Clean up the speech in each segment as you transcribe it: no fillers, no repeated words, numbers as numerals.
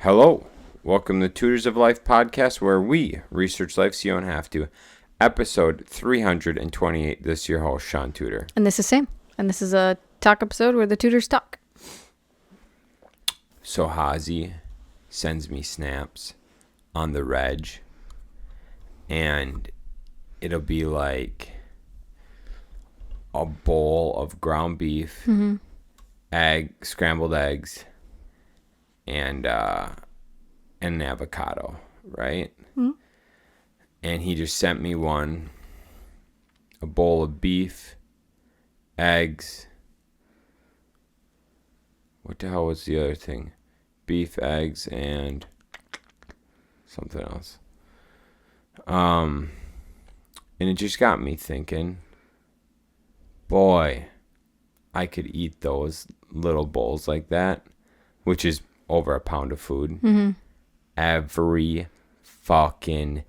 Hello, welcome to Tutors of Life podcast, where we research life so you don't have to. Episode 328. This is your host, Sean Tutor. And this is Sam. And this is a talk episode where the tutors talk. So Hazy sends me snaps on the reg, and it'll be like a bowl of ground beef, scrambled eggs, and an avocado, right? Mm-hmm. And he just sent me a bowl of beef, eggs. What the hell was the other thing? Beef, eggs, and something else. And it just got me thinking, boy, I could eat those little bowls like that, which is over a pound of food, every fucking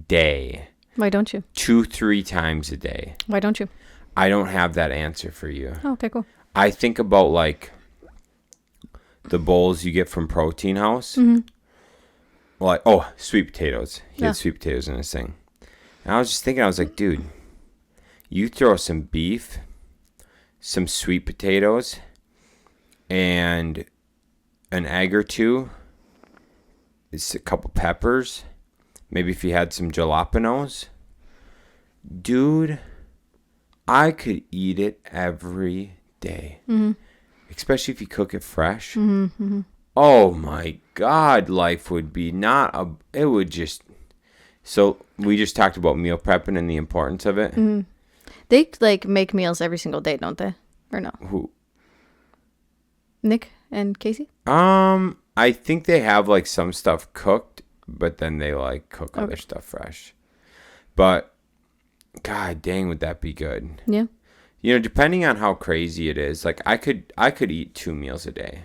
day. Why don't you? 2-3 times a day. Why don't you? I don't have that answer for you. Oh, okay, cool. I think about like the bowls you get from Protein House. Like, sweet potatoes. He had sweet potatoes in his thing. And I was just thinking, I was like, dude, you throw some beef, some sweet potatoes, and an egg or two, it's a couple peppers, maybe if you had some jalapenos, dude, I could eat it every day. Especially if you cook it fresh. Oh my God, life would be so we just talked about meal prepping and the importance of it. They like make meals every single day, don't they? Or no? Who? Nick and Casey? I think they have like some stuff cooked, but then they like cook other stuff fresh. But God dang, would that be good? Yeah. You know, depending on how crazy it is, like I could eat 2 meals a day,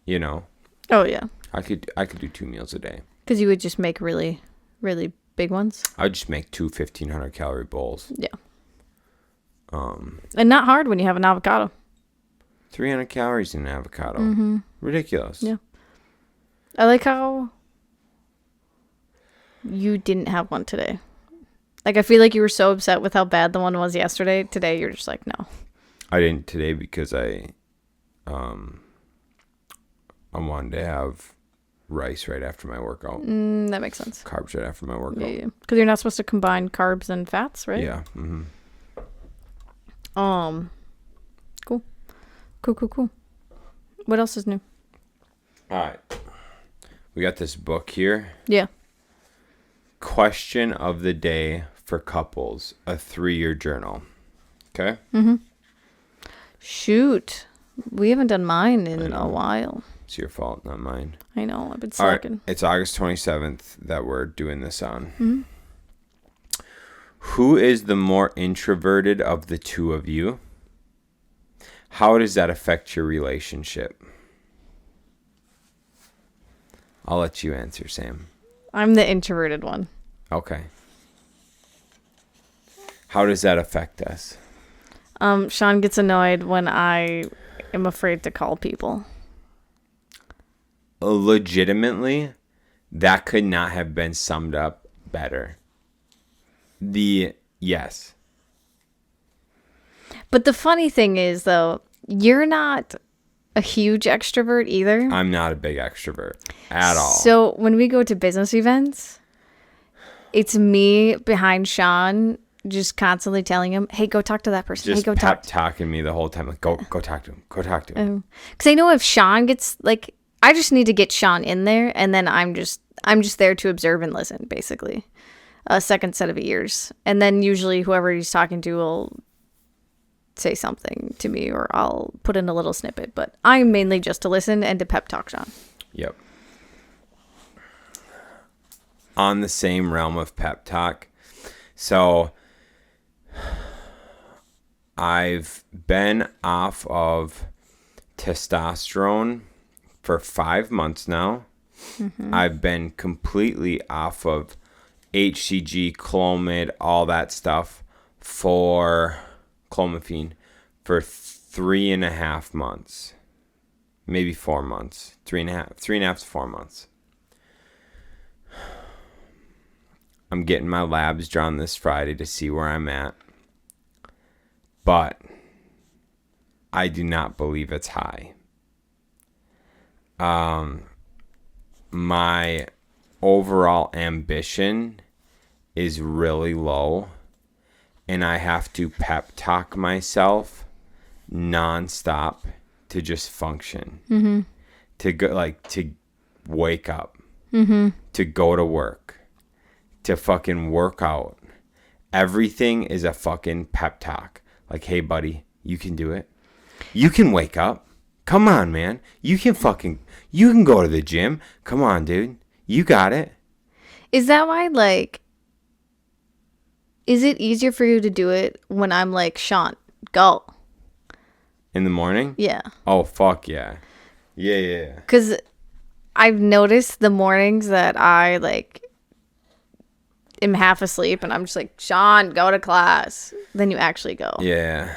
you know? Oh yeah. I could do 2 meals a day. Because you would just make really, really big ones. I'd just make 2 1,500 calorie bowls. Yeah. And not hard when you have an avocado. 300 calories in an avocado. Ridiculous. Yeah. I like how you didn't have one today. Like, I feel like you were so upset with how bad the one was yesterday. Today, you're just like, no. I didn't today because I wanted to have rice right after my workout. That makes sense. Carbs right after my workout. Yeah. Because you're not supposed to combine carbs and fats, right? Yeah. Cool. What else is new? All right. We got this book here. Yeah. Question of the Day for Couples, a 3-year journal. Okay? Shoot. We haven't done mine in a while. It's your fault, not mine. I know. I've been slacking. All right. It's August 27th that we're doing this on. Who is the more introverted of the two of you? How does that affect your relationship? I'll let you answer, Sam. I'm the introverted one. Okay. How does that affect us? Sean gets annoyed when I am afraid to call people. Legitimately, that could not have been summed up better. Yes. But the funny thing is, though, you're not a huge extrovert either. I'm not a big extrovert at all. So when we go to business events, it's me behind Sean just constantly telling him, hey, go talk to that person. Just hey, go talk. talking me the whole time. Like, go talk to him. Go talk to him. Because I know if Sean gets, like, I just need to get Sean in there, and then I'm just there to observe and listen, basically. A second set of ears. And then usually whoever he's talking to will say something to me, or I'll put in a little snippet. But I'm mainly just to listen and to pep talk Sean. Yep. On the same realm of pep talk. So I've been off of testosterone for 5 months now. I've been completely off of HCG, Clomid, all that stuff for clomiphene for 3.5 months, maybe 4 months, 3.5 to 4 months. I'm getting my labs drawn this Friday to see where I'm at. But I do not believe it's high. My overall ambition is really low, and I have to pep talk myself nonstop to just function. Mm-hmm. To go, to wake up, mm-hmm. to go to work, to fucking work out. Everything is a fucking pep talk. Like, hey, buddy, you can do it. You can wake up. Come on, man. You can go to the gym. Come on, dude. You got it. Is that why, is it easier for you to do it when I'm like, Shaun, go? In the morning? Yeah. Oh, fuck yeah. Yeah. Because I've noticed the mornings that I, am half asleep and I'm just like, Shaun, go to class. Then you actually go. Yeah.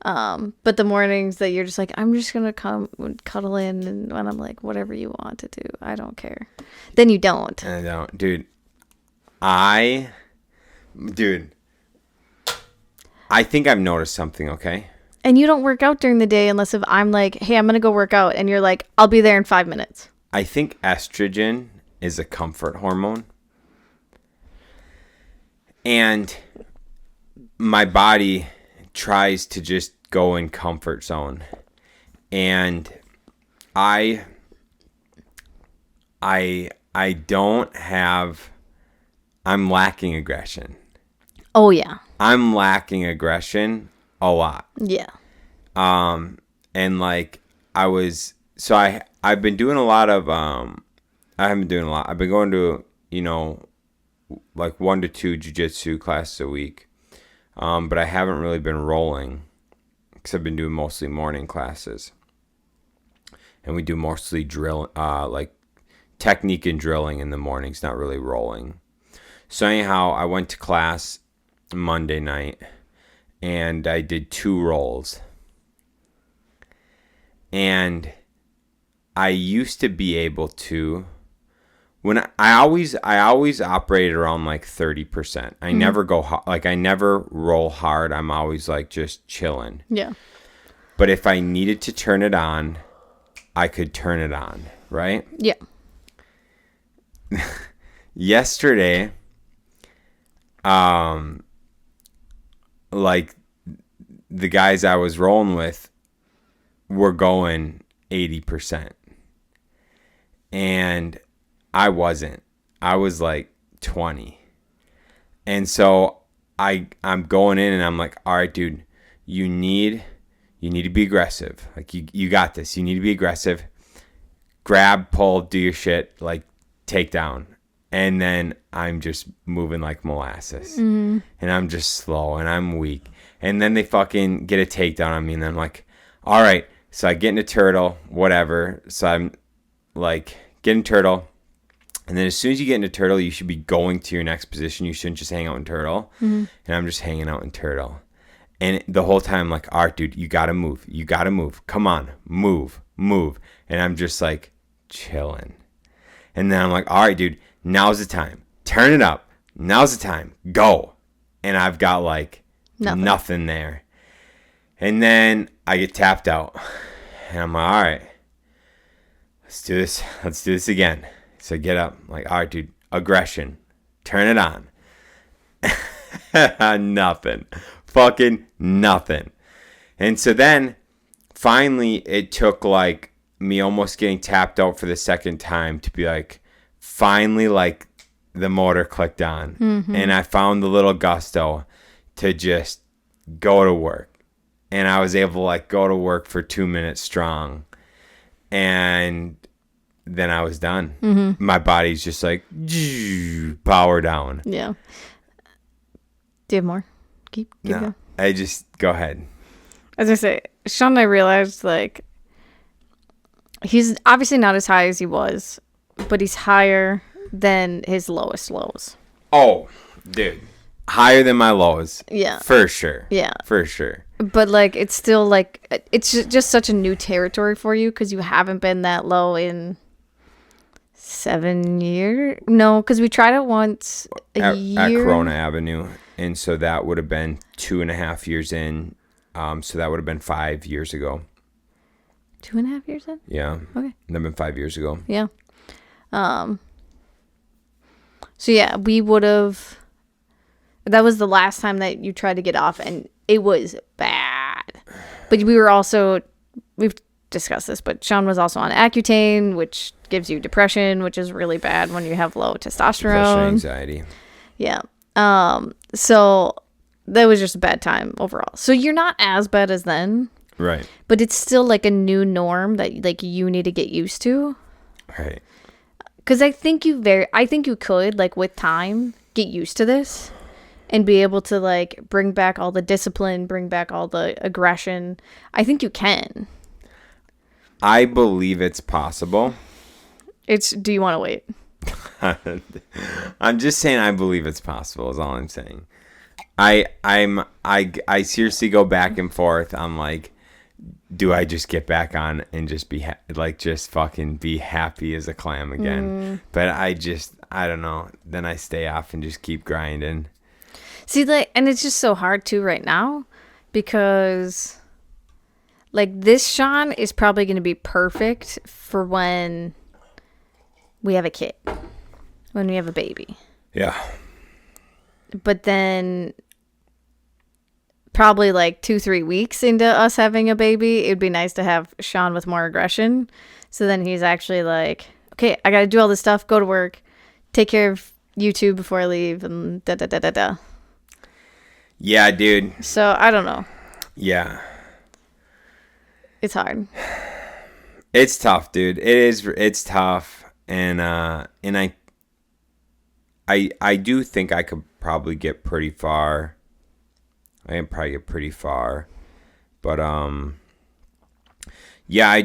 But the mornings that you're just like, I'm just going to come and cuddle in, and when I'm like, whatever you want to do, I don't care. Then you don't. I don't. Dude, I think I've noticed something, okay? And you don't work out during the day unless if I'm like, hey, I'm going to go work out. And you're like, I'll be there in 5 minutes. I think estrogen is a comfort hormone. And my body tries to just go in comfort zone. And I don't have, I'm lacking aggression. Oh, yeah. I'm lacking aggression a lot. Yeah. And I've been doing a lot of, I haven't been doing a lot. I've been going to, 1 to 2 jiu-jitsu classes a week. But I haven't really been rolling because I've been doing mostly morning classes. And we do mostly drill, technique and drilling in the mornings, not really rolling. So anyhow, I went to class Monday night and I did 2 rolls. And I used to be able to, I always operated around 30%. I never go I never roll hard. I'm always just chilling. Yeah. But if I needed to turn it on, I could turn it on, right? Yeah. Yesterday, the guys I was rolling with were going 80%. And I wasn't. I was 20. And so I'm going in and I'm like, all right, dude, you need to be aggressive. You got this. You need to be aggressive. Grab, pull, do your shit, take down. And then I'm just moving like molasses. Mm-hmm. And I'm just slow and I'm weak. And then they fucking get a takedown on me and I'm like, all right. So I get into turtle, whatever. So I'm getting turtle. And then as soon as you get into turtle, you should be going to your next position. You shouldn't just hang out in turtle. Mm-hmm. And I'm just hanging out in turtle. And the whole time I'm like, all right, dude, you got to move. You got to move. Come on, move. And I'm just chilling. And then I'm like, all right, dude, now's the time. Turn it up. Now's the time. Go. And I've got nothing there. And then I get tapped out. And I'm like, all right, let's do this. Let's do this again. So I get up. I'm like, all right, dude, aggression. Turn it on. Nothing. Fucking nothing. And so then finally it took me almost getting tapped out for the second time to be finally the motor clicked on. Mm-hmm. And I found the little gusto to just go to work. And I was able to go to work for 2 minutes strong. And then I was done. Mm-hmm. My body's just power down. Yeah. Do you have more? Keep no, going. I just go ahead. As I say, Shaun and I realized he's obviously not as high as he was, but he's higher than his lowest lows. Oh, dude. Higher than my lows. Yeah. For sure. Yeah. For sure. But it's still it's just such a new territory for you because you haven't been that low in 7 years? No, because we tried it once at year. Corona Avenue. And so that would have been 2.5 years in. So that would have been 5 years ago. 2.5 years in? Yeah. Okay. That been 5 years ago. Yeah. So yeah, we would have. That was the last time that you tried to get off, and it was bad. But we were also, we've discussed this, but Shaun was also on Accutane, which gives you depression, which is really bad when you have low testosterone. Depression, anxiety. Yeah. So that was just a bad time overall. So you're not as bad as then. Right. But it's still like a new norm that like you need to get used to. Right. Because I think you could, like, with time, get used to this and be able to, like, bring back all the discipline, bring back all the aggression. I think you can. I believe it's possible. Do you want to wait? I'm just saying I believe it's possible is all I'm saying. I seriously go back and forth. I'm like, do I just get back on and just be just fucking be happy as a clam again? But I don't know. Then I stay off and just keep grinding. See, like, and it's just so hard too right now because, like, this Shaun is probably going to be perfect for when we have a kid, when we have a baby. Yeah. But then probably like 2-3 weeks into us having a baby, it'd be nice to have Shaun with more aggression. So then he's actually like, okay, I got to do all this stuff, go to work, take care of YouTube before I leave, and da da da da da. Yeah, dude. So I don't know. Yeah. It's hard. It's tough, dude. It's tough. And I do think I could probably get pretty far. I can probably get pretty far. But yeah,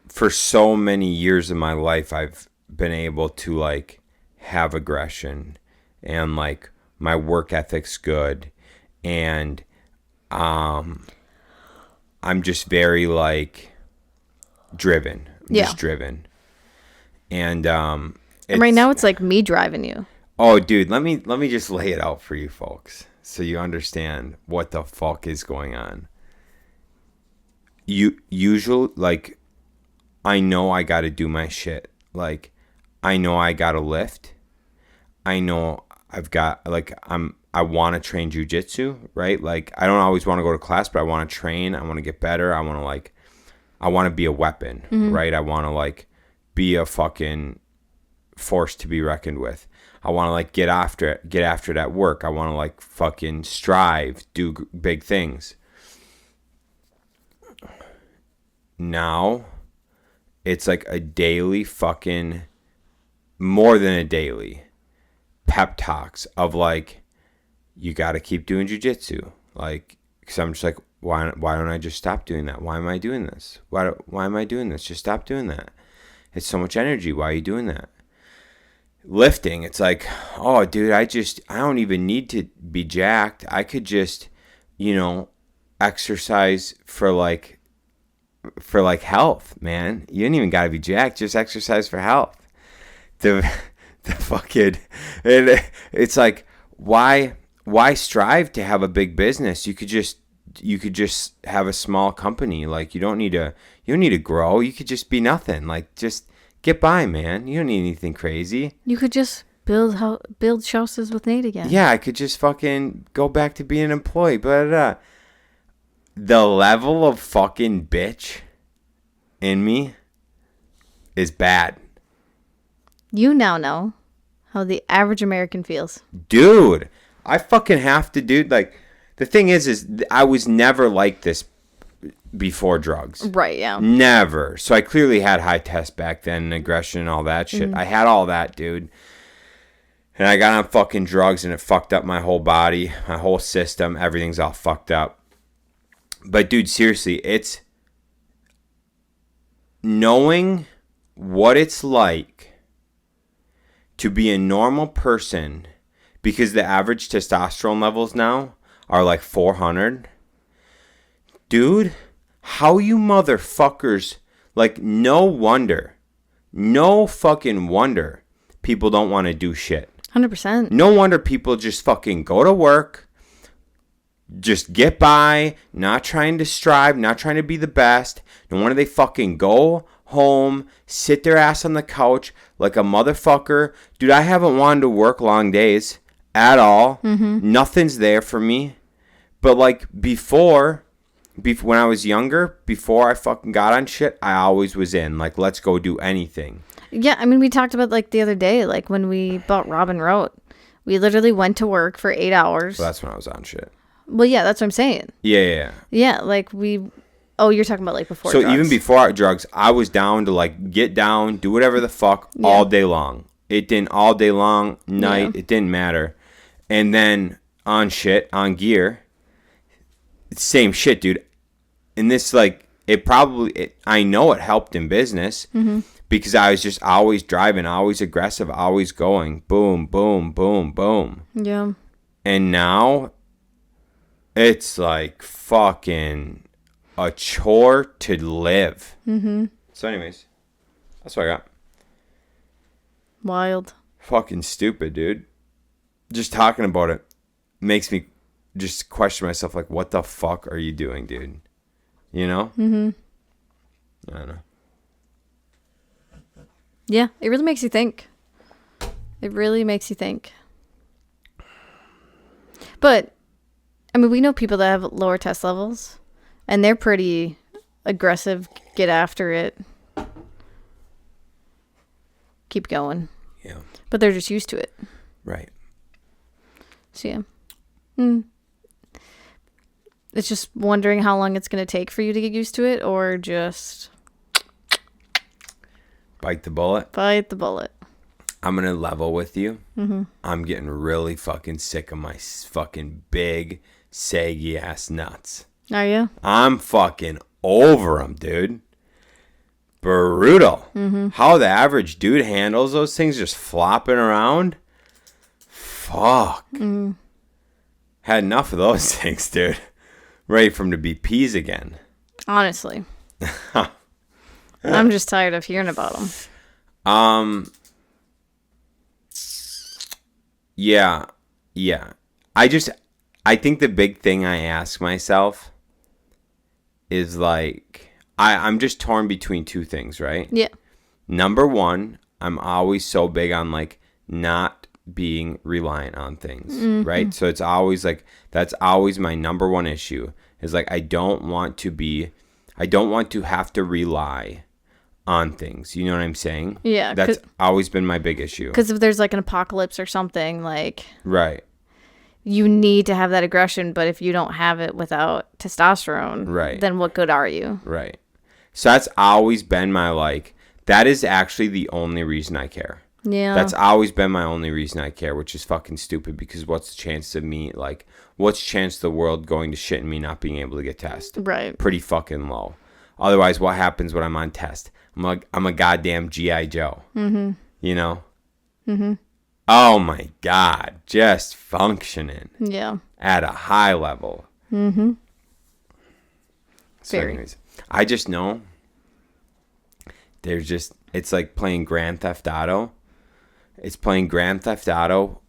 for so many years of my life I've been able to like have aggression and like my work ethic's good and I'm just very like driven. I'm just driven. And right now it's like me driving you. Oh, dude, let me just lay it out for you folks so you understand what the fuck is going on. Like, I know I got to do my shit. Like, I know I got to lift. I know I've got, like, I want to train jiu-jitsu, right? Like, I don't always want to go to class, but I want to train. I want to get better. I want to be a weapon, right? I want to, like, be a fucking force to be reckoned with. I want to like get after it at work. I want to like fucking strive, do big things. Now, it's like a daily fucking, more than a daily pep talks of like, you got to keep doing jiu-jitsu. Like, because I'm just like, why don't I just stop doing that? Why am I doing this? Why am I doing this? Just stop doing that. It's so much energy. Why are you doing that? Lifting, it's like, oh, dude, I don't even need to be jacked. I could just, exercise for health, man. You ain't even got to be jacked. Just exercise for health. The fucking, it's like, why strive to have a big business? You could just have a small company. Like, you don't need to grow. You could just be nothing. Like, just get by, man. You don't need anything crazy. You could just build houses with Nate again. Yeah, I could just fucking go back to being an employee. But the level of fucking bitch in me is bad. You now know how the average American feels. Dude, I fucking have to, dude. Like, the thing is I was never like this before drugs. Right, yeah. Never. So I clearly had high test back then and aggression and all that shit. I had all that, dude. And I got on fucking drugs and it fucked up my whole body, my whole system. Everything's all fucked up. But dude, seriously, it's knowing what it's like to be a normal person, because the average testosterone levels now are like 400. Dude, how you motherfuckers, like, no wonder no fucking wonder people don't want to do shit. 100%. No wonder people just fucking go to work, just get by, not trying to strive, not trying to be the best. No wonder they fucking go home, sit their ass on the couch like a motherfucker. Dude, I haven't wanted to work long days at all. Nothing's there for me. But like before when I was younger, before I fucking got on shit, I always was in. Like, let's go do anything. Yeah, I mean, we talked about, like, the other day, like, when we bought Robin Road. We literally went to work for 8 hours. Well, that's when I was on shit. Well, yeah, that's what I'm saying. Yeah. Yeah, like, oh, you're talking about, like, before drugs. So even before drugs, I was down to, like, get down, do whatever the fuck all day long. It didn't all day long, night, it didn't matter. And then on shit, on gear, same shit, dude. And this, like, I know it helped in business because I was just always driving, always aggressive, always going. Boom, boom, boom, boom. Yeah. And now it's like fucking a chore to live. So anyways, that's what I got. Wild. Fucking stupid, dude. Just talking about it makes me just question myself, like, what the fuck are you doing, dude? You know? I don't know. Yeah, it really makes you think. It really makes you think. But, I mean, we know people that have lower test levels, and they're pretty aggressive, get after it, keep going. Yeah. But they're just used to it. Right. So, yeah. It's just wondering how long it's going to take for you to get used to it, or just Bite the bullet. bite the bullet. I'm going to level with you. I'm getting really fucking sick of my fucking big, saggy ass nuts. Are you? I'm fucking over them, dude. Brutal. How the average dude handles those things just flopping around. Fuck. Had enough of those things, dude. Ready for them to be peas again. Honestly. I'm just tired of hearing about them. Yeah. I think the big thing I ask myself is like, I'm just torn between two things, right? Yeah. Number one, I'm always so big on like not being reliant on things, right? So it's always like, that's always my number one issue is like, I don't want to have to rely on things. You know what I'm saying? Yeah. That's always been my big issue. Because if there's like an apocalypse or something, like, Right. you need to have that aggression, but if you don't have it without testosterone, Right. then what good are you? Right. So that's always been my, like, that is actually the only reason I care. Yeah. That's always been my only reason I care, which is fucking stupid because what's the chance of me, like, what's the chance of the world going to shit and me not being able to get tested? Right. Pretty fucking low. Otherwise, what happens when I'm on test? I'm a goddamn G.I. Joe. You know? Oh my God. Just functioning. Yeah. At a high level. So Very. anyways, I just know it's like playing Grand Theft Auto. It's playing Grand Theft Auto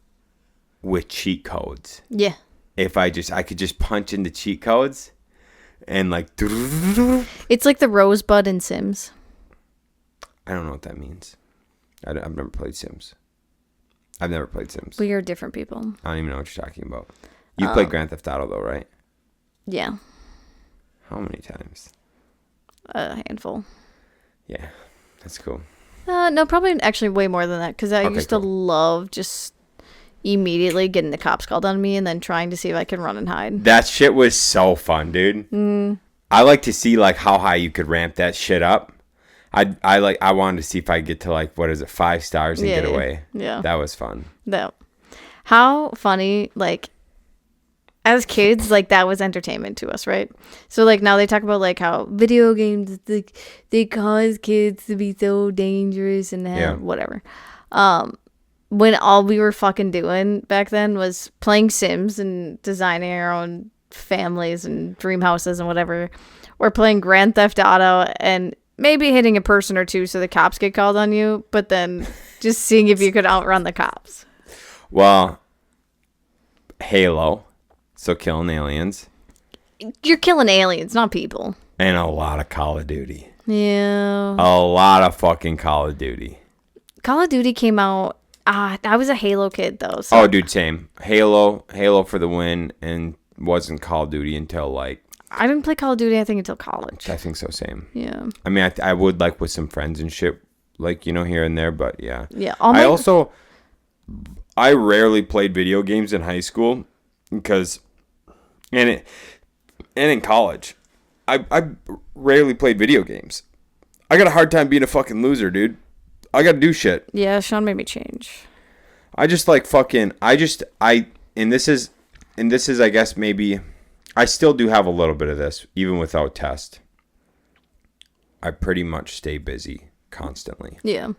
with cheat codes. Yeah. If I could just punch into cheat codes and like, It's like the Rosebud in Sims. I don't know what that means. I've never played Sims. We are different people. I don't even know what you're talking about. You played Grand Theft Auto though, right? Yeah. How many times? A handful. Yeah, that's cool. No, probably actually way more than that, because I Okay, used cool. to love just immediately getting the cops called on me and then trying to see if I can run and hide. That shit was so fun, dude. I like to see like how high you could ramp that shit up. I wanted to see if I get to like, what is it, 5 stars and get away. Yeah. That was fun. No. How funny, like, as kids, like, that was entertainment to us, right? So, like, now they talk about, like, how video games, like, they cause kids to be so dangerous and have whatever. When all we were fucking doing back then was playing Sims and designing our own families and dream houses and whatever, or playing Grand Theft Auto, and maybe hitting a person or two so the cops get called on you, but then just seeing if you could outrun the cops. Well, Halo, so killing aliens. You're killing aliens, not people. And a lot of Call of Duty. Yeah. A lot of fucking Call of Duty. Call of Duty came out. I was a Halo kid, though. So. Oh, dude, same. Halo for the win, and wasn't Call of Duty until, like... I didn't play Call of Duty, I think, until college. I think so, same. Yeah. I mean, I would, like, with some friends and shit, like, you know, here and there, but yeah. Yeah. I rarely played video games in high school, because... And in college. I rarely played video games. I got a hard time being a fucking loser, dude. I got to do shit. Yeah, Shaun made me change. I just like fucking, and this is, I guess, maybe, I still do have a little bit of this, even without test. I pretty much stay busy constantly. Yeah.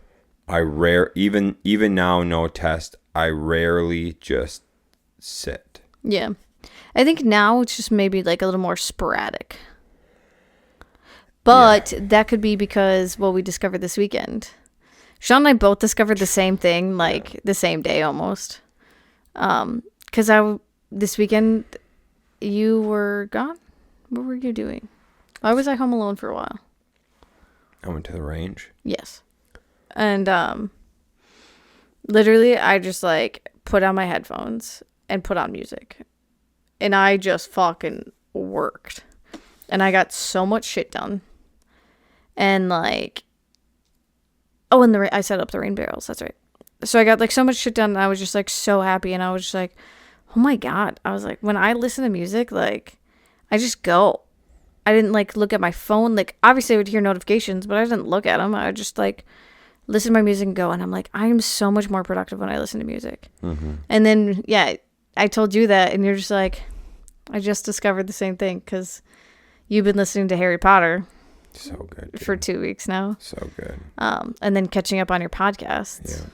Even now, no test, I rarely just sit. Yeah. I think now it's just maybe like a little more sporadic. But that could be because what we discovered this weekend. Shaun and I both discovered the same thing, like the same day almost. Because this weekend, you were gone? What were you doing? Why was I home alone for a while? I went to the range. Yes. And literally, I just like put on my headphones and put on music. And I just fucking worked. And I got so much shit done. And like, and I set up the rain barrels. That's right. So I got like so much shit done. And I was just like so happy. And I was just like, oh my God. I was like, when I listen to music, like I just go. I didn't like look at my phone. Like obviously I would hear notifications, but I didn't look at them. I would just like listen to my music and go. And I'm like, I am so much more productive when I listen to music. Mm-hmm. And then, yeah, I told you that. And you're just like, I just discovered the same thing because you've been listening to Harry Potter. So good. Dude. For 2 weeks now. So good. And then catching up on your podcasts. Yeah.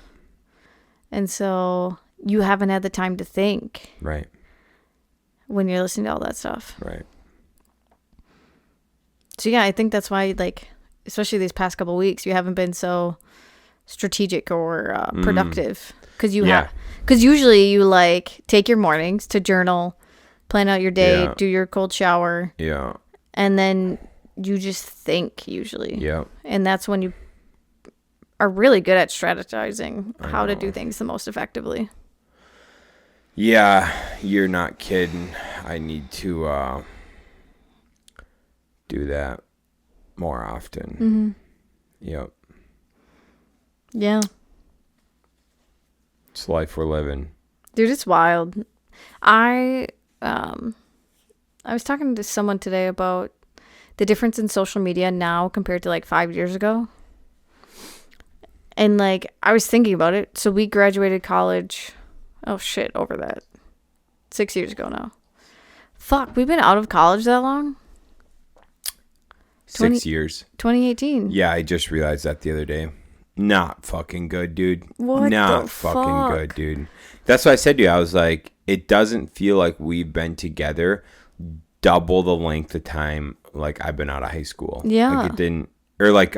And so you haven't had the time to think. Right. When you're listening to all that stuff. Right. So yeah, I think that's why, like, especially these past couple weeks, you haven't been so strategic or productive. Because because usually you like take your mornings to journal, plan out your day, do your cold shower. Yeah. And then you just think usually. Yeah. And that's when you are really good at strategizing how to do things the most effectively. Yeah, you're not kidding. I need to do that more often. Mm-hmm. Yep. Yeah. It's life we're living. Dude, it's wild. I was talking to someone today about the difference in social media now compared to like 5 years ago. And like, I was thinking about it. So we graduated college. Oh shit, over that. 6 years ago now. Fuck, we've been out of college that long? 6 years. 2018. Yeah, I just realized that the other day. Not fucking good, dude. What Not the fucking fuck? good, dude. That's what I said to you. I was like, it doesn't feel like we've been together double the length of time like I've been out of high school. Yeah. Like it didn't, or like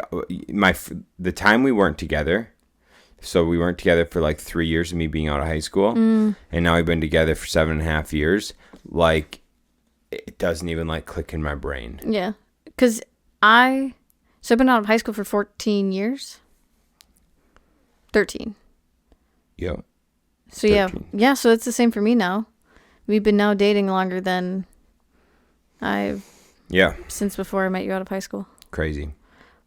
the time we weren't together. So we weren't together for like 3 years of me being out of high school. And now we've been together for 7.5 years. Like it doesn't even like click in my brain. Yeah. Because I've been out of high school for 14 years. 13. Yep. So 13. Yeah. So it's the same for me now. We've been now dating longer than since before I met you out of high school. Crazy.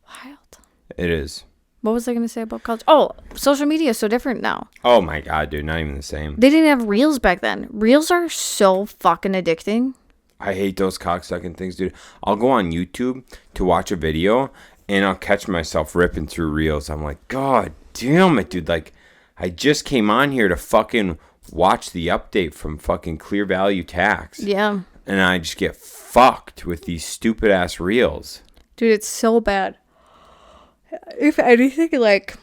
Wild. It is. What was I going to say about college? Oh, social media is so different now. Oh my God, dude. Not even the same. They didn't have Reels back then. Reels are so fucking addicting. I hate those cocksucking things, dude. I'll go on YouTube to watch a video and I'll catch myself ripping through Reels. I'm like, God damn it, dude. Like, I just came on here to fucking watch the update from fucking Clear Value Tax. Yeah. And I just get fucked with these stupid ass Reels. Dude, it's so bad. If anything, like,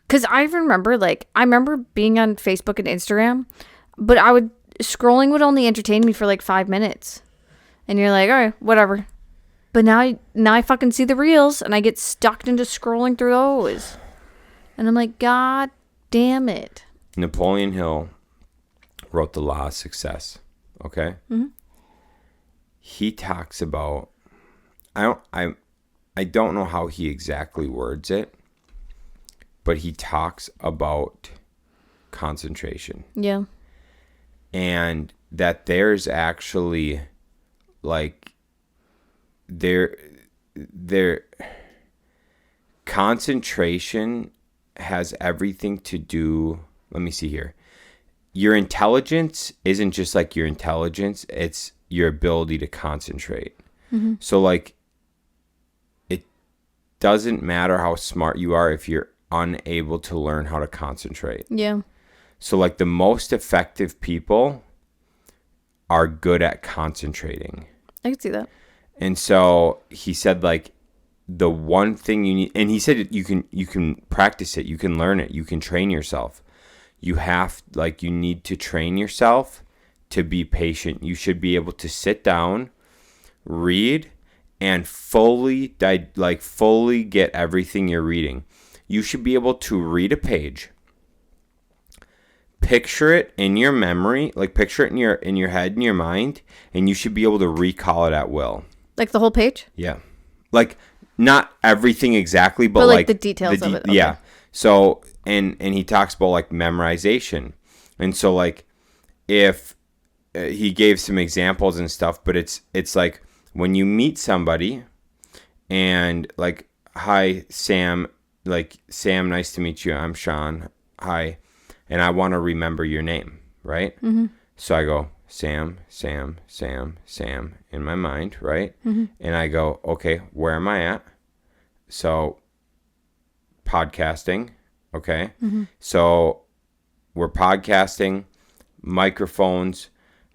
because I remember being on Facebook and Instagram, but scrolling would only entertain me for like 5 minutes. And you're like, all right, whatever. But now I fucking see the reels and I get stuck into scrolling through those. And I'm like, God damn it. Napoleon Hill wrote The Law of Success. Okay? Mm-hmm. He talks about, I don't know how he exactly words it, but he talks about concentration. Yeah. And that there's actually like there concentration has everything to do. Let me see here. Your intelligence isn't just like your intelligence, it's your ability to concentrate. Mm-hmm. So like it doesn't matter how smart you are if you're unable to learn how to concentrate. Yeah. So like the most effective people are good at concentrating. I can see that. And so he said like the one thing you need, and he said you can practice it, you can learn it, you can train yourself. You need to train yourself to be patient. You should be able to sit down, read, and fully get everything you're reading. You should be able to read a page, picture it in your memory, like picture it in your head, in your mind, and you should be able to recall it at will. Like the whole page? Yeah. Like not everything exactly, but like the details of it. Okay. Yeah. So and he talks about like memorization. And so like if he gave some examples and stuff, but it's like when you meet somebody and like, hi Sam, like Sam, nice to meet you. I'm Shaun. Hi. And I want to remember your name, right? Mm-hmm. So I go, Sam, Sam, Sam, Sam in my mind, right? Mm-hmm. And I go, okay, where am I at? So podcasting, okay? Mm-hmm. So we're podcasting, microphones.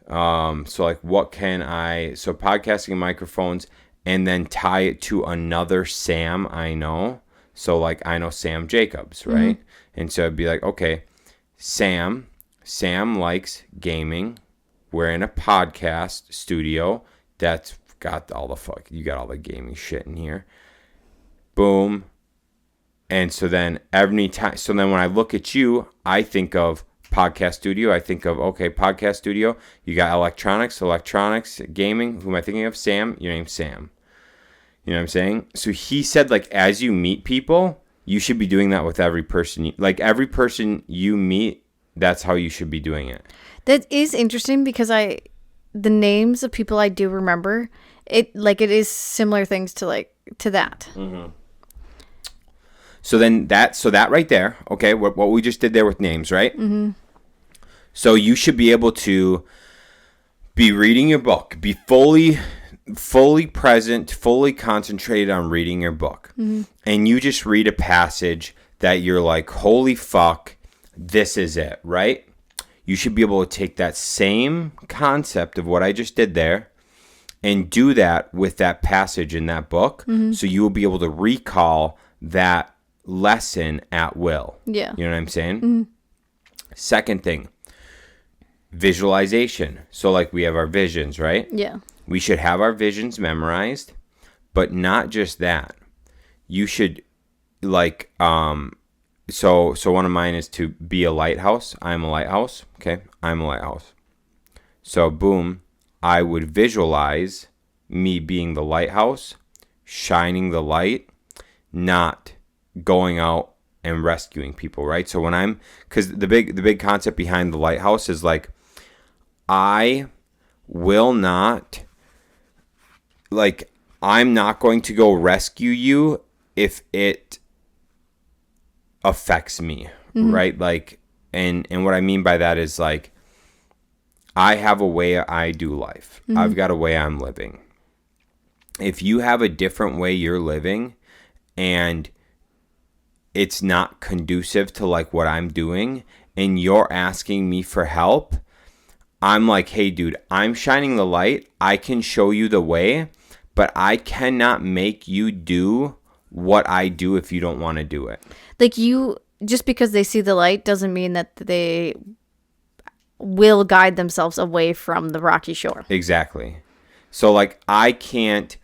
So like so podcasting, microphones, and then tie it to another Sam I know. So like I know Sam Jacobs, right? Mm-hmm. And so it'd be like, okay, Sam likes gaming. We're in a podcast studio that's got you got all the gaming shit in here. Boom. And so then when I look at you, I think of podcast studio. I think of, okay, podcast studio. You got electronics, gaming. Who am I thinking of? Sam. Your name's Sam. You know what I'm saying? So he said, like, as you meet people, you should be doing that with every person. Like, every person you meet, that's how you should be doing it. That is interesting because the names of people I do remember, it is similar things to that. Mm-hmm. So then that right there, okay, what we just did there with names, right? Mm-hmm. So you should be able to be reading your book, be fully present, fully concentrated on reading your book. Mm-hmm. And you just read a passage that you're like, holy fuck, this is it, right? You should be able to take that same concept of what I just did there and do that with that passage in that book. Mm-hmm. So you will be able to recall that lesson at will. Yeah. You know what I'm saying? Mm-hmm. Second thing, visualization. So like we have our visions, right? Yeah. We should have our visions memorized, but not just that. You should like so one of mine is to be a lighthouse. I'm a lighthouse. Okay? I'm a lighthouse. So boom, I would visualize me being the lighthouse, shining the light, not going out and rescuing people, right? So when because the big concept behind the lighthouse is like, I will not, like, I'm not going to go rescue you if it affects me, mm-hmm. right? Like, and what I mean by that is like, I have a way I do life. Mm-hmm. I've got a way I'm living. If you have a different way you're living and it's not conducive to like what I'm doing and you're asking me for help, I'm like, hey dude, I'm shining the light. I can show you the way, but I cannot make you do what I do if you don't want to do it. Like, just because they see the light doesn't mean that they will guide themselves away from the rocky shore. Exactly. So like I can't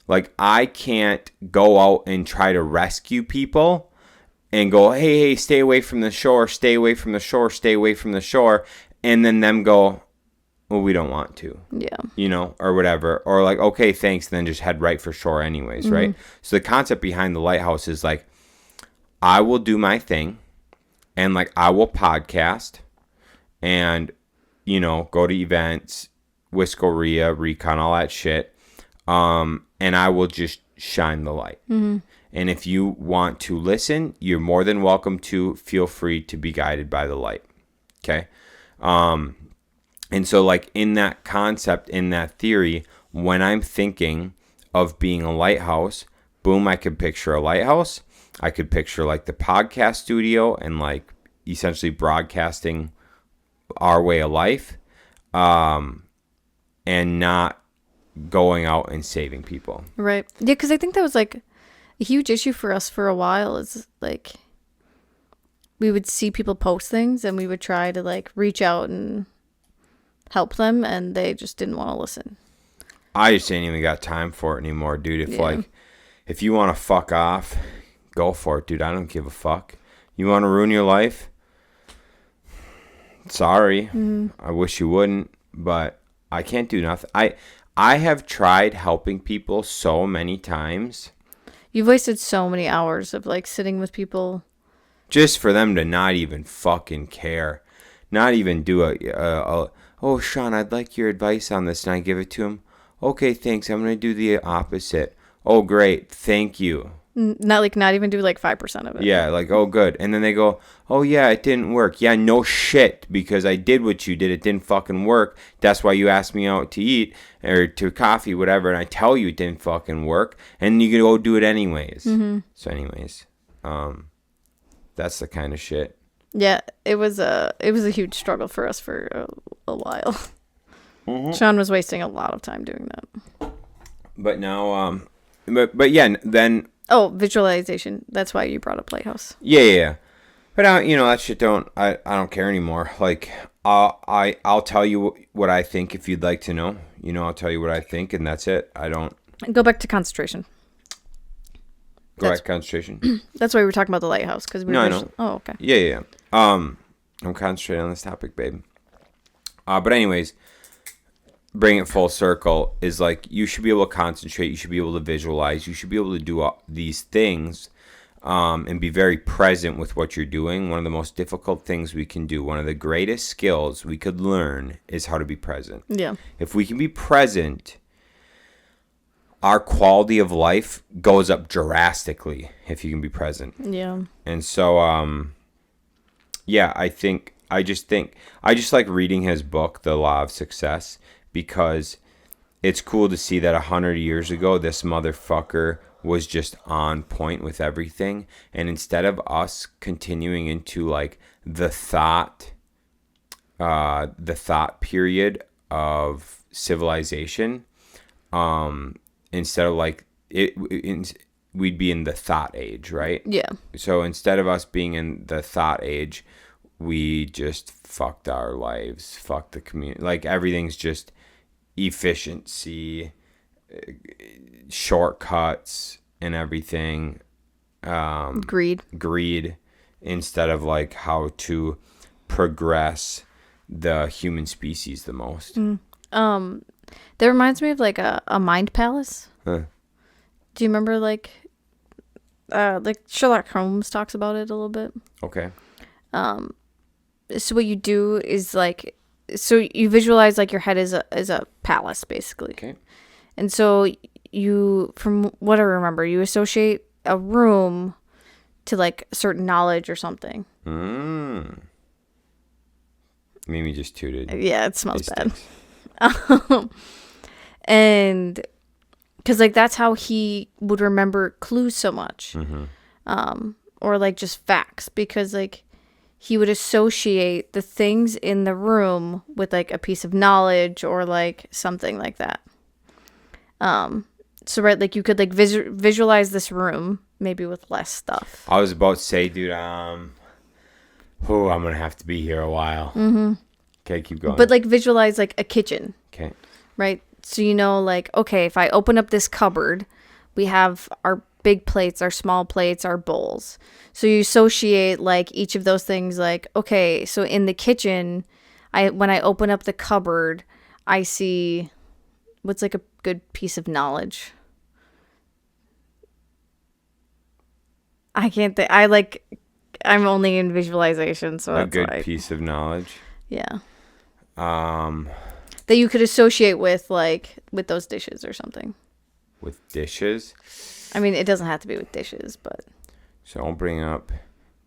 Like, I can't go out and try to rescue people and go, hey, stay away from the shore, stay away from the shore, stay away from the shore. And then them go, well, we don't want to. Yeah. You know, or whatever. Or like, okay, thanks. And then just head right for shore anyways, right? So the concept behind the lighthouse is like, I will do my thing. And like, I will podcast and, you know, go to events, Whiskeria, Recon, all that shit. And I will just shine the light. And if you want to listen, you're more than welcome to. Feel free to be guided by the light. Okay. And so like in that concept, in that theory, when I'm thinking of being a lighthouse, boom, I could picture a lighthouse. I could picture like the podcast studio and like essentially broadcasting our way of life, and not going out and saving people. Right. Yeah, because I think that was like a huge issue for us for a while. Is like we would see people post things and we would try to like reach out and help them, and they just didn't want to listen. I just ain't even got time for it anymore, dude. If you want to fuck off, go for it, dude. I don't give a fuck. You want to ruin your life? Sorry. I wish you wouldn't, but I can't do nothing. I have tried helping people so many times. You've wasted so many hours of like sitting with people just for them to not even fucking care. Not even do oh, Shaun, I'd like your advice on this, and I give it to him. Okay, thanks. I'm going to do the opposite. Oh, great. Thank you. Not even do like 5% of it. Yeah, like, oh, good. And then they go, oh, yeah, it didn't work. Yeah, no shit, because I did what you did. It didn't fucking work. That's why you asked me out to eat or to coffee, whatever, and I tell you it didn't fucking work, and you can go do it anyways. So anyways, that's the kind of shit. Yeah, it was a huge struggle for us for a while. Shaun was wasting a lot of time doing that. But now, but yeah, then... Oh, visualization. That's why you brought up Lighthouse. Yeah. But that shit I don't care anymore. Like, I'll tell you what I think if you'd like to know. I'll tell you what I think, and that's it. I don't... Go back to concentration. Go back to concentration? That's why we were talking about the lighthouse. I know. Oh, okay. Yeah. I'm concentrating on this topic, babe. But anyways, bring it full circle is like, you should be able to concentrate. You should be able to visualize. You should be able to do all these things, and be very present with what you're doing. One of the most difficult things we can do, one of the greatest skills we could learn, is how to be present. Yeah. If we can be present, our quality of life goes up drastically if you can be present. Yeah. And so, I just like reading his book, The Law of Success, because it's cool to see that 100 years ago, this motherfucker was just on point with everything. And instead of us continuing into like the thought period of civilization, instead of like we'd be in the thought age, right? Yeah. So instead of us being in the thought age, we just fucked our lives, fucked the community. Like, everything's just efficiency, shortcuts, and everything. Greed, instead of like how to progress the human species the most. That reminds me of like a mind palace. Huh. Do you remember like Sherlock Holmes talks about it a little bit? Okay. So what you do is like, so you visualize like your head is a palace basically. Okay. And so you, from what I remember, you associate a room to like certain knowledge or something. Mimi just tooted. Yeah, it smells bad. And because like that's how he would remember clues so much. Or like just facts, because like he would associate the things in the room with like a piece of knowledge or like something like that. So right, like you could like visualize this room maybe with less stuff. I was about to say, dude, I'm gonna have to be here a while. Okay, keep going. But like visualize like a kitchen. Okay. Right? So like, okay, if I open up this cupboard, we have our big plates, our small plates, our bowls. So you associate like each of those things like, okay, so in the kitchen, when I open up the cupboard, I see what's like a good piece of knowledge. I can't think. I'm only in visualization, so a good piece of knowledge. Yeah. That you could associate with those dishes or something. With dishes? I mean, it doesn't have to be with dishes, but. So I'll bring up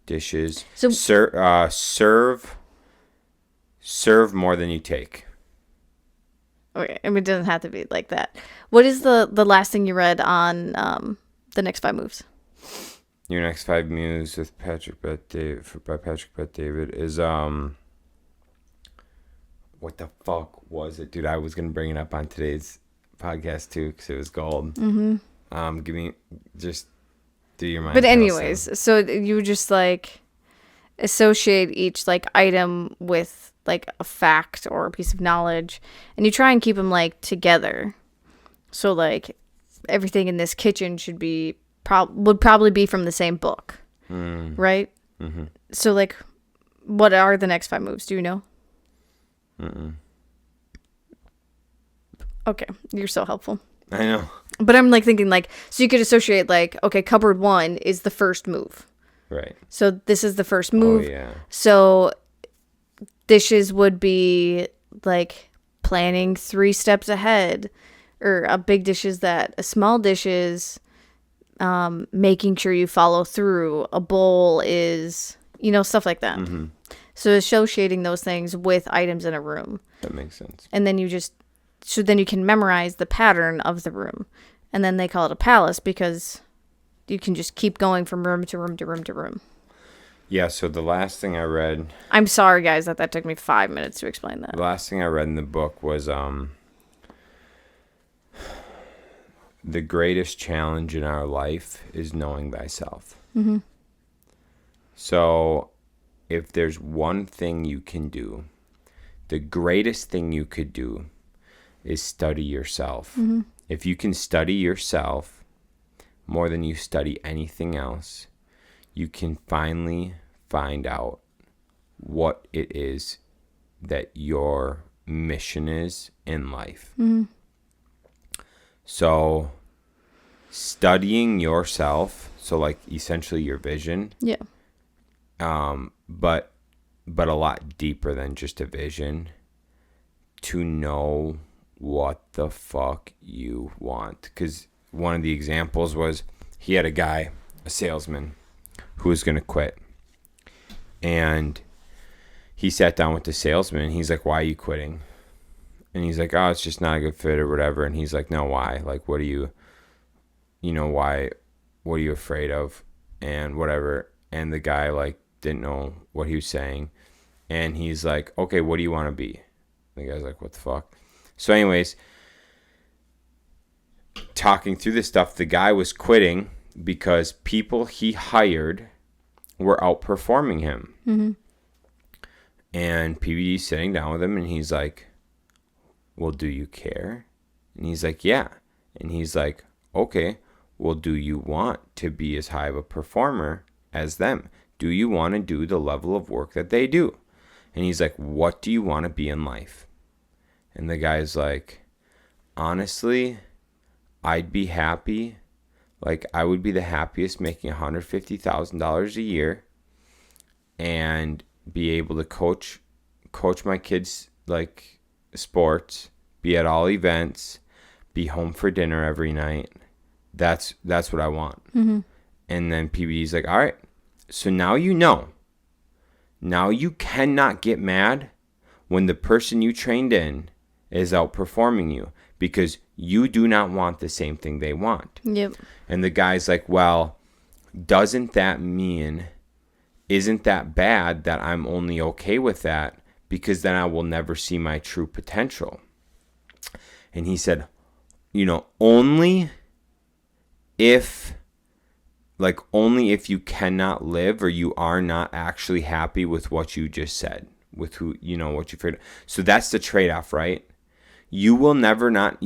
dishes. So serve more than you take. Okay, I mean, it doesn't have to be like that. What is the last thing you read on the next 5 moves? Your next 5 moves with by Patrick Bet David is what the fuck was it, dude? I was gonna bring it up on today's podcast too because it was gold. Mm-hmm. Give me just do your mind. But anyways, so you just like associate each like item with like a fact or a piece of knowledge, and you try and keep them like together. So like everything in this kitchen should be would probably be from the same book, right? Mm-hmm. So like, what are the next 5 moves? Do you know? Mm-mm. Okay, you're so helpful. I know. But I'm like thinking like, so you could associate like, okay, cupboard 1 is the first move. Right. So this is the first move. Oh, yeah. So dishes would be like planning 3 steps ahead, or a big dish is that. A small dish is making sure you follow through. A bowl is, stuff like that. Mm-hmm. So associating those things with items in a room. That makes sense. And then then you can memorize the pattern of the room. And then they call it a palace because you can just keep going from room to room to room to room. Yeah, so the last thing I read... I'm sorry, guys, that took me 5 minutes to explain that. The last thing I read in the book was the greatest challenge in our life is knowing thyself. Mm-hmm. So if there's one thing you can do, the greatest thing you could do is study yourself. Mm-hmm. If you can study yourself more than you study anything else, you can finally find out what it is that your mission is in life. Mm-hmm. So studying yourself, so like essentially your vision. Yeah. But a lot deeper than just a vision, to know what the fuck you want. Because one of the examples was he had a salesman, who was going to quit. And he sat down with the salesman and he's like, why are you quitting? And he's like, oh, it's just not a good fit or whatever. And he's like, no, why? Like, what are you afraid of? And whatever. And the guy like didn't know what he was saying. And he's like, okay, what do you want to be? The guy's like, what the fuck? So anyways, talking through this stuff, the guy was quitting because people he hired were outperforming him. Mm-hmm. And PBD's sitting down with him and he's like, well, do you care? And he's like, yeah. And he's like, okay, well, do you want to be as high of a performer as them? Do you want to do the level of work that they do? And he's like, what do you want to be in life? And the guy's like, honestly, I'd be happy. Like, I would be the happiest making $150,000 a year and be able to coach my kids, like, sports, be at all events, be home for dinner every night. That's what I want. Mm-hmm. And then PBD's like, all right, so now you know. Now you cannot get mad when the person you trained in is outperforming you, because you do not want the same thing they want. Yep. And the guy's like, well, doesn't that mean, isn't that bad that I'm only okay with that, because then I will never see my true potential? And he said, only if you cannot live, or you are not actually happy with what you just said, with who, what you figured. So that's the trade-off, right? You will never not,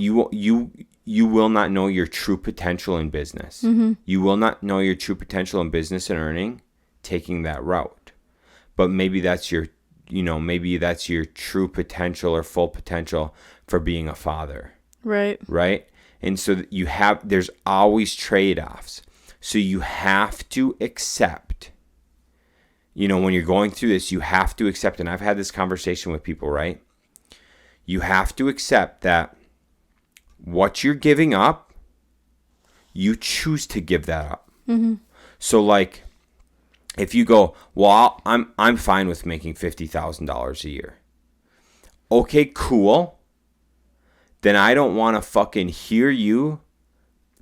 you will not know your true potential in business. Mm-hmm. You will not know your true potential in business and earning taking that route. But maybe that's your, maybe that's your true potential or full potential for being a father. Right. Right? And so there's always trade-offs. So you have to accept, when you're going through this, you have to accept, and I've had this conversation with people, right? You have to accept that what you're giving up, you choose to give that up. Mm-hmm. So like, if you go, well, I'm fine with making $50,000 a year. Okay, cool. Then I don't want to fucking hear you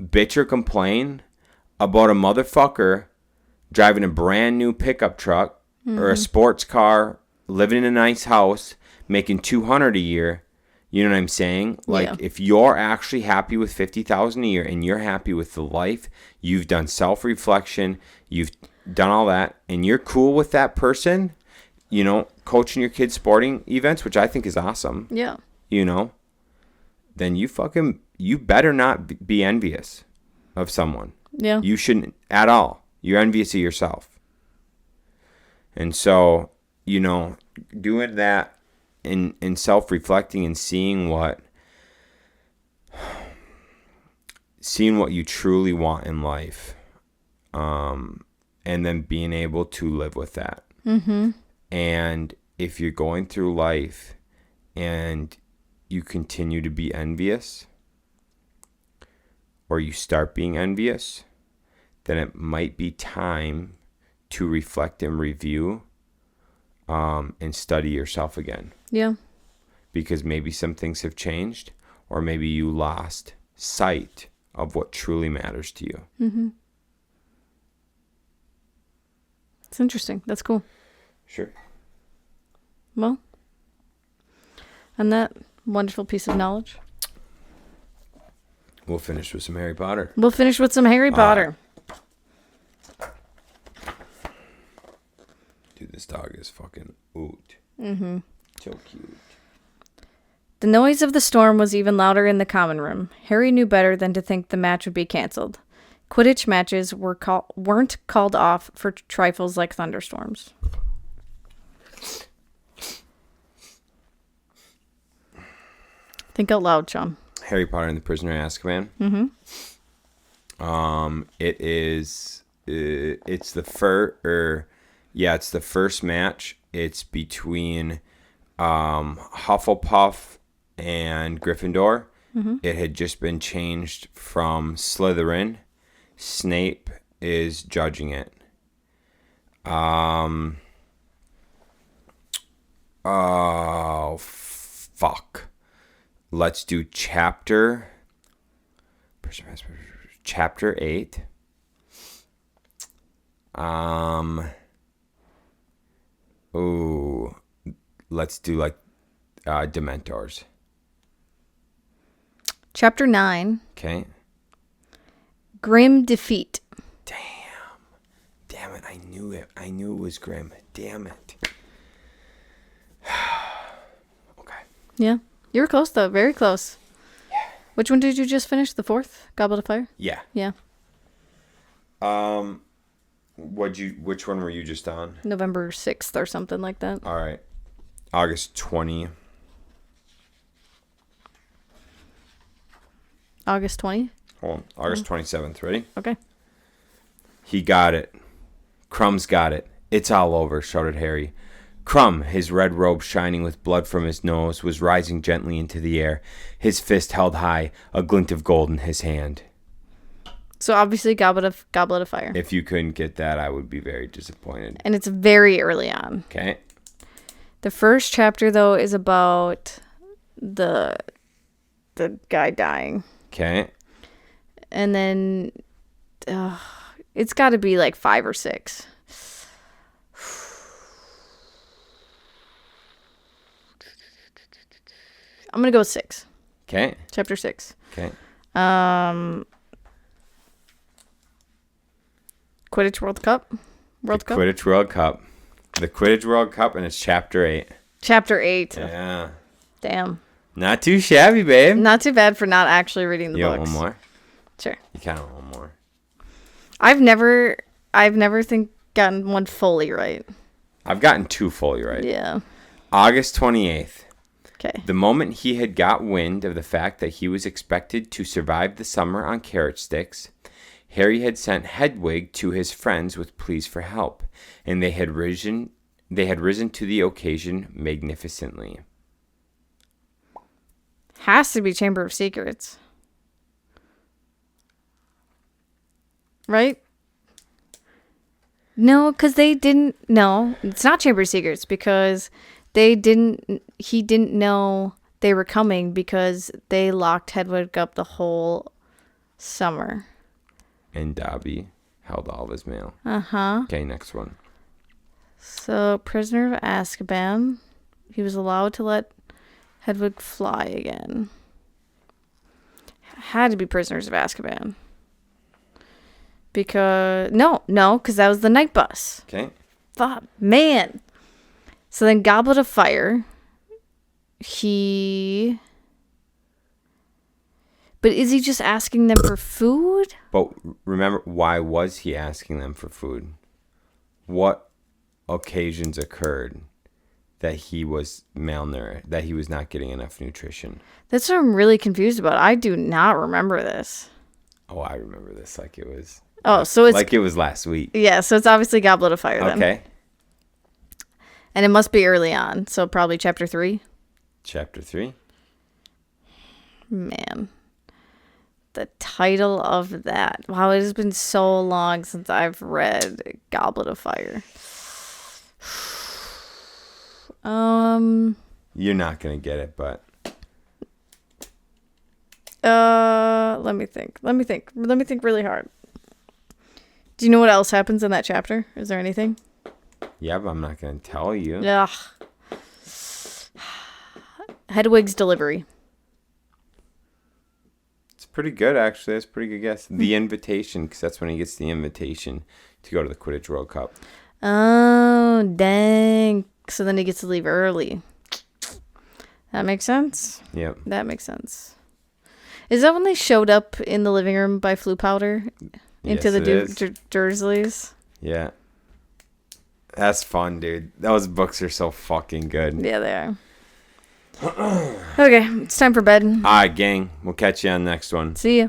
bitch or complain about a motherfucker driving a brand new pickup truck or a sports car, living in a nice house, making $200 a year. You know what I'm saying? Like, if you're actually happy with $50,000 a year and you're happy with the life, you've done self-reflection, you've done all that, and you're cool with that person, coaching your kids' sporting events, which I think is awesome. Yeah. Then you better not be envious of someone. Yeah. You shouldn't at all. You're envious of yourself. And so, doing that and self-reflecting and seeing what you truly want in life, and then being able to live with that. Mm-hmm. And if you're going through life and you continue to be envious, or you start being envious, then it might be time to reflect and review, and study yourself again. Yeah. Because maybe some things have changed, or maybe you lost sight of what truly matters to you. Mm-hmm. It's interesting. That's cool. Sure. Well, and that wonderful piece of knowledge, we'll finish with some Harry Potter. Dude, this dog is fucking oot. Mm-hmm. So cute. The noise of the storm was even louder in the common room. Harry knew better than to think the match would be canceled. Quidditch matches weren't called off for trifles like thunderstorms. Think out loud, Sean. Harry Potter and the Prisoner of Azkaban. Mm-hmm. It's the first match. It's between Hufflepuff and Gryffindor. Mm-hmm. It had just been changed from Slytherin. Snape is judging it. Oh, fuck. Let's do chapter 8. Let's do Dementors. Chapter 9. Okay. Grim Defeat. Damn it. I knew it. I knew it was grim. Damn it. Okay. Yeah. You were close, though. Very close. Yeah. Which one did you just finish? The 4th? Goblet of Fire? Yeah. Yeah. Which one were you just on? November 6th or something like that. All right. August 20. August 20? Hold on. August 27th. Ready? Okay. He got it. Crumb's got it. It's all over, shouted Harry. Crumb, his red robe shining with blood from his nose, was rising gently into the air, his fist held high, a glint of gold in his hand. So obviously Goblet of Fire. If you couldn't get that, I would be very disappointed. And it's very early on. Okay. The first chapter, though, is about the guy dying. Okay. And then it's got to be like 5 or 6. I'm going to go with 6. Okay. Chapter 6. Okay. Quidditch World Cup. Quidditch World Cup. The Quidditch World Cup, and it's chapter 8. Chapter 8. Yeah. Damn. Not too shabby, babe. Not too bad for not actually reading the You books. want one more? Sure. You kind of want one more. I've never gotten one fully right. I've gotten 2 fully right. Yeah. August 28th. Okay. The moment he had got wind of the fact that he was expected to survive the summer on carrot sticks, Harry had sent Hedwig to his friends with pleas for help, and they had risen to the occasion magnificently. Has to be Chamber of Secrets. Right? No, because they didn't. No, it's not Chamber of Secrets because he didn't know they were coming because they locked Hedwig up the whole summer. And Dobby held all of his mail. Uh-huh. Okay, next one. So, Prisoner of Azkaban. He was allowed to let Hedwig fly again. Had to be Prisoners of Azkaban. Because... No, because that was the night bus. Okay. Fuck, man. So then Goblet of Fire. But is he just asking them for food? But remember, why was he asking them for food? What occasions occurred that he was malnourished, that he was not getting enough nutrition? That's what I'm really confused about. I do not remember this. Oh, I remember this like it was... Oh, so it's... Like it was last week. Yeah, so it's obviously Goblet of Fire then. Okay. And it must be early on, so probably chapter 3. Chapter 3. Man. The title of that. Wow, it has been so long since I've read Goblet of Fire. You're not going to get it, but... Let me think really hard. Do you know what else happens in that chapter? Is there anything? Yeah, but I'm not going to tell you. Ugh. Hedwig's delivery. It's pretty good, actually. That's a pretty good guess. The invitation, because that's when he gets the invitation to go to the Quidditch World Cup. Oh, dang. So then he gets to leave early. That makes sense? Yep. That makes sense. Is that when they showed up in the living room by Floo Powder into the Dursleys? Yeah. That's fun, dude. Those books are so fucking good. Yeah, they are. Okay, it's time for bed. All right, gang. We'll catch you on the next one. See ya.